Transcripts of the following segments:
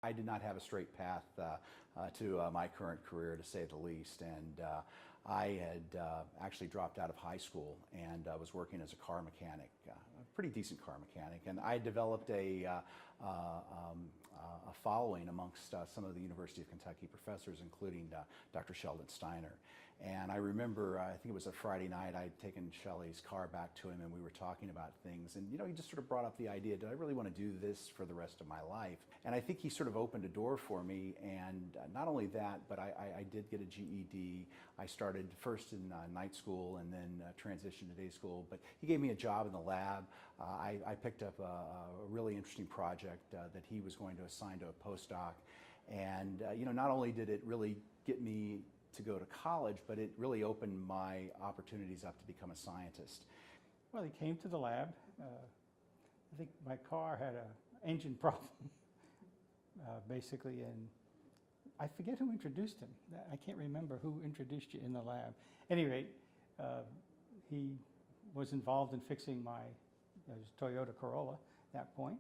I did not have a straight path to my current career, to say the least, and I had actually dropped out of high school and was working as a car mechanic, a pretty decent car mechanic, and I developed a following amongst some of the University of Kentucky professors, including Dr. Sheldon Steiner. And I remember, I think it was a Friday night, I'd taken Shelley's car back to him and we were talking about things, and he just sort of brought up the idea, did I really want to do this for the rest of my life? And I think he sort of opened a door for me, and not only that, but I did get a GED. I started first in night school and then transitioned to day school, but he gave me a job in the lab. I picked up a really interesting project that he was going to assign to a postdoc, and not only did it really get me to go to college, but it really opened my opportunities up to become a scientist. Well, he came to the lab. I think my car had an engine problem, basically, and I forget who introduced him. I can't remember who introduced you in the lab. At any rate, he was involved in fixing my Toyota Corolla at that point,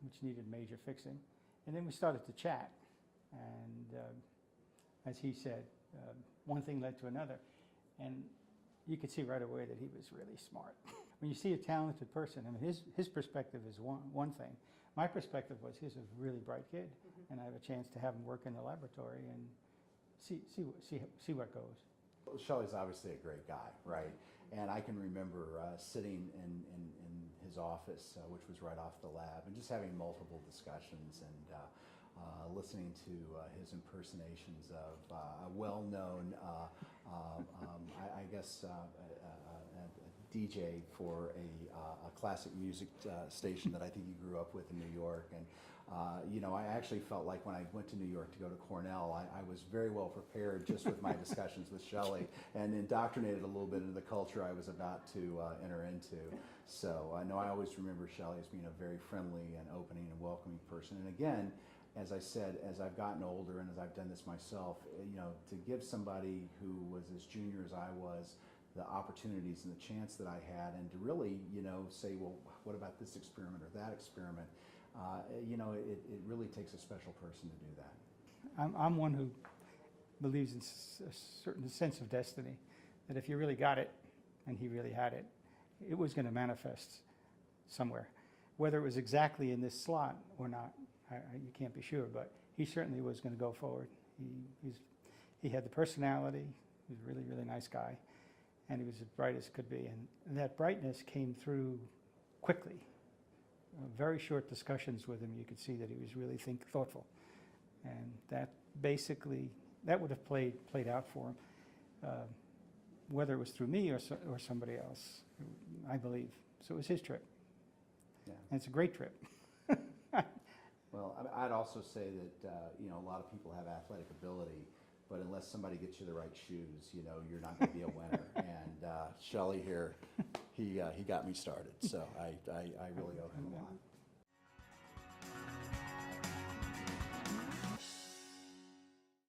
which needed major fixing. And then we started to chat, and as he said, one thing led to another, and you could see right away that he was really smart. When you see a talented person, I mean, his perspective is one thing. My perspective was he's a really bright kid, and I have a chance to have him work in the laboratory and see what goes. Well, Shelley's obviously a great guy, right? And I can remember sitting in his office, which was right off the lab, and just having multiple discussions and listening to his impersonations of a well-known, I guess, a DJ for a classic music station that I think he grew up with in New York. And I actually felt like when I went to New York to go to Cornell, I was very well prepared just with my discussions with Shelley, and indoctrinated a little bit into the culture I was about to enter into. So I always remember Shelley as being a very friendly and opening and welcoming person. And again, as I said, as I've gotten older and as I've done this myself, to give somebody who was as junior as I was the opportunities and the chance that I had, and to really, say, well, what about this experiment or that experiment? It really takes a special person to do that. I'm one who believes in a certain sense of destiny, that if you really got it, and he really had it, it was going to manifest somewhere. Whether it was exactly in this slot or not, you can't be sure, but he certainly was going to go forward. He had the personality. He was a really, really nice guy, and he was as bright as could be. And that brightness came through quickly. Very short discussions with him, you could see that he was really thoughtful, and that basically would have played out for him, whether it was through me or somebody else, I believe. So it was his trip, yeah. And it's a great trip. Well, I'd also say that a lot of people have athletic ability, but unless somebody gets you the right shoes, you're not going to be a winner. And Shelley here, he got me started, so I really owe him a lot.